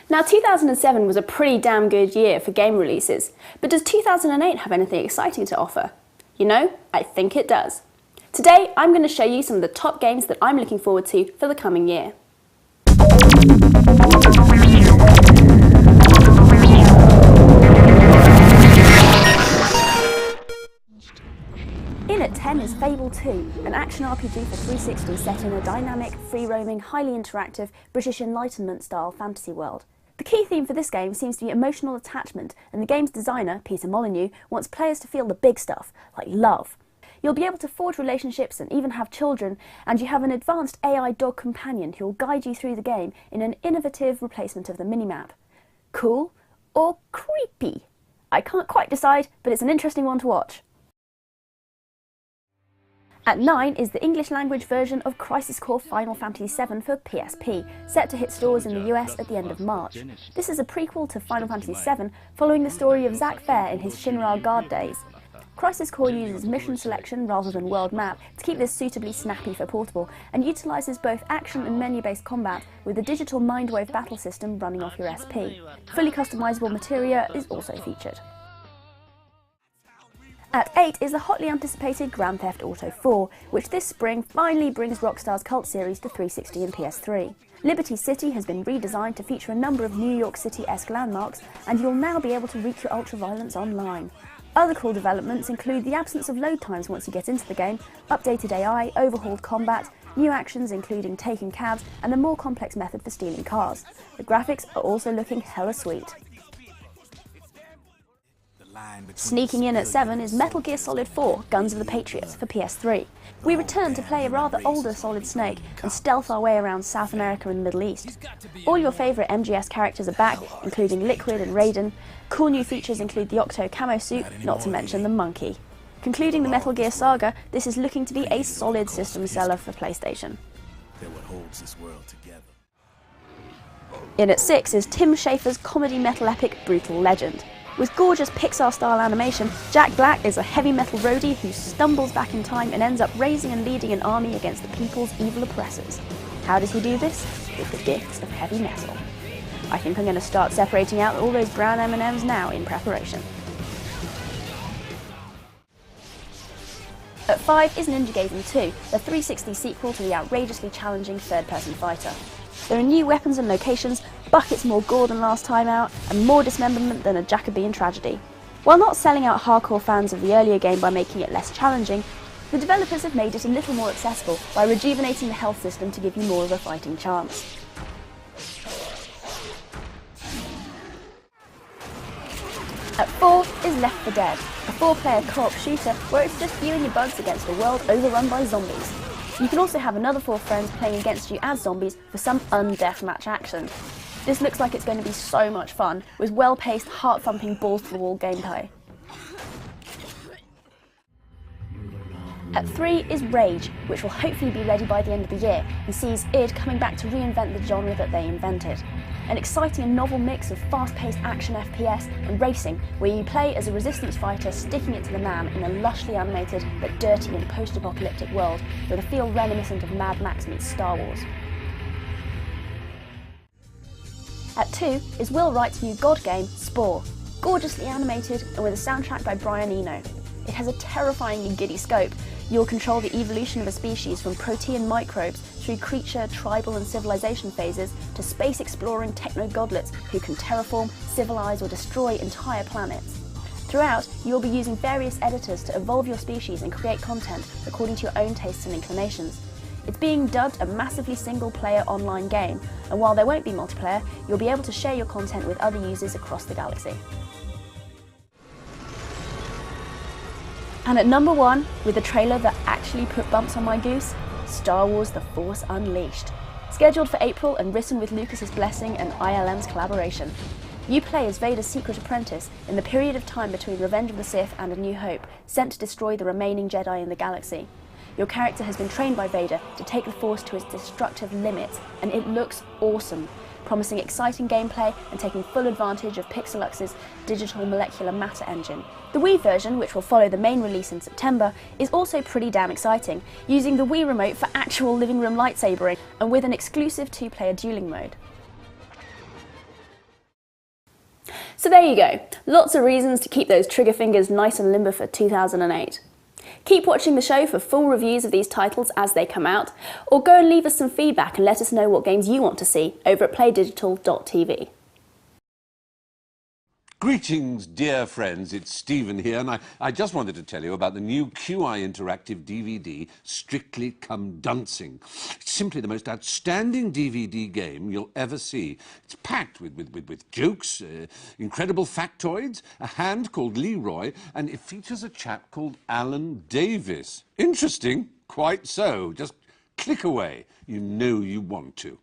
Now 2007 was a pretty damn good year for game releases, but does 2008 have anything exciting to offer? You know, I think it does. Today I'm going to show you some of the top games that I'm looking forward to for the coming year. In at 10 is Fable 2, an action RPG for 360 set in a dynamic, free-roaming, highly interactive, British Enlightenment-style fantasy world. The key theme for this game seems to be emotional attachment, and the game's designer, Peter Molyneux, wants players to feel the big stuff, like love. You'll be able to forge relationships and even have children, and you have an advanced AI dog companion who will guide you through the game in an innovative replacement of the minimap. Cool or creepy? I can't quite decide, but it's an interesting one to watch. At 9 is the English language version of Crisis Core Final Fantasy VII for PSP, set to hit stores in the US at the end of March. This is a prequel to Final Fantasy VII, following the story of Zack Fair in his Shinra Guard days. Crisis Core uses mission selection rather than world map to keep this suitably snappy for portable, and utilises both action and menu-based combat with a digital Mindwave battle system running off your SP. Fully customisable materia is also featured. At 8 is the hotly anticipated Grand Theft Auto 4, which this spring finally brings Rockstar's cult series to 360 and PS3. Liberty City has been redesigned to feature a number of New York City-esque landmarks, and you'll now be able to wreak your ultra-violence online. Other cool developments include the absence of load times once you get into the game, updated AI, overhauled combat, new actions including taking cabs, and a more complex method for stealing cars. The graphics are also looking hella sweet. Sneaking in at 7 is Metal Gear Solid 4 Guns of the Patriots for PS3. We return to play a rather older Solid Snake and stealth our way around South America and the Middle East. All your favourite MGS characters are back, including Liquid and Raiden. Cool new features include the Octo camo suit, not to mention the monkey. Concluding the Metal Gear saga, this is looking to be a solid system seller for PlayStation. In at 6 is Tim Schafer's comedy metal epic Brutal Legend. With gorgeous Pixar-style animation, Jack Black is a heavy metal roadie who stumbles back in time and ends up raising and leading an army against the people's evil oppressors. How does he do this? With the gifts of heavy metal. I think I'm going to start separating out all those brown M&Ms now in preparation. At 5 is Ninja Gaiden 2, the 360 sequel to the outrageously challenging third-person fighter. There are new weapons and locations, buckets more gore than last time out, and more dismemberment than a Jacobean tragedy. While not selling out hardcore fans of the earlier game by making it less challenging, the developers have made it a little more accessible by rejuvenating the health system to give you more of a fighting chance. At 4 is Left 4 Dead, a 4-player co-op shooter where it's just you and your buds against a world overrun by zombies. You can also have another 4 friends playing against you as zombies for some undeathmatch action. This looks like it's going to be so much fun, with well-paced, heart-thumping, balls-to-the-wall gameplay. At 3 is Rage, which will hopefully be ready by the end of the year, and sees id coming back to reinvent the genre that they invented. An exciting and novel mix of fast-paced action FPS and racing, where you play as a resistance fighter sticking it to the man in a lushly animated but dirty and post-apocalyptic world with a feel reminiscent of Mad Max meets Star Wars. At 2 is Will Wright's new God game, Spore, gorgeously animated and with a soundtrack by Brian Eno. It has a terrifyingly giddy scope. You'll control the evolution of a species from protean microbes through creature, tribal and civilization phases to space-exploring techno-godlets who can terraform, civilize or destroy entire planets. Throughout, you'll be using various editors to evolve your species and create content according to your own tastes and inclinations. It's being dubbed a massively single-player online game, and while there won't be multiplayer, you'll be able to share your content with other users across the galaxy. And at number 1, with a trailer that actually put bumps on my goose, Star Wars The Force Unleashed. Scheduled for April and written with Lucas's blessing and ILM's collaboration. You play as Vader's secret apprentice in the period of time between Revenge of the Sith and A New Hope, sent to destroy the remaining Jedi in the galaxy. Your character has been trained by Vader to take the Force to its destructive limits, and it looks awesome, promising exciting gameplay and taking full advantage of Pixelux's digital molecular matter engine. The Wii version, which will follow the main release in September, is also pretty damn exciting, using the Wii remote for actual living room lightsabering and with an exclusive 2-player dueling mode. So there you go, lots of reasons to keep those trigger fingers nice and limber for 2008. Keep watching the show for full reviews of these titles as they come out, or go and leave us some feedback and let us know what games you want to see over at playdigital.tv. Greetings, dear friends, it's Stephen here, and I just wanted to tell you about the new QI Interactive DVD, Strictly Come Dancing. It's simply the most outstanding DVD game you'll ever see. It's packed with jokes, incredible factoids, a hand called Leroy, and it features a chap called Alan Davis. Interesting? Quite so. Just click away. You know you want to.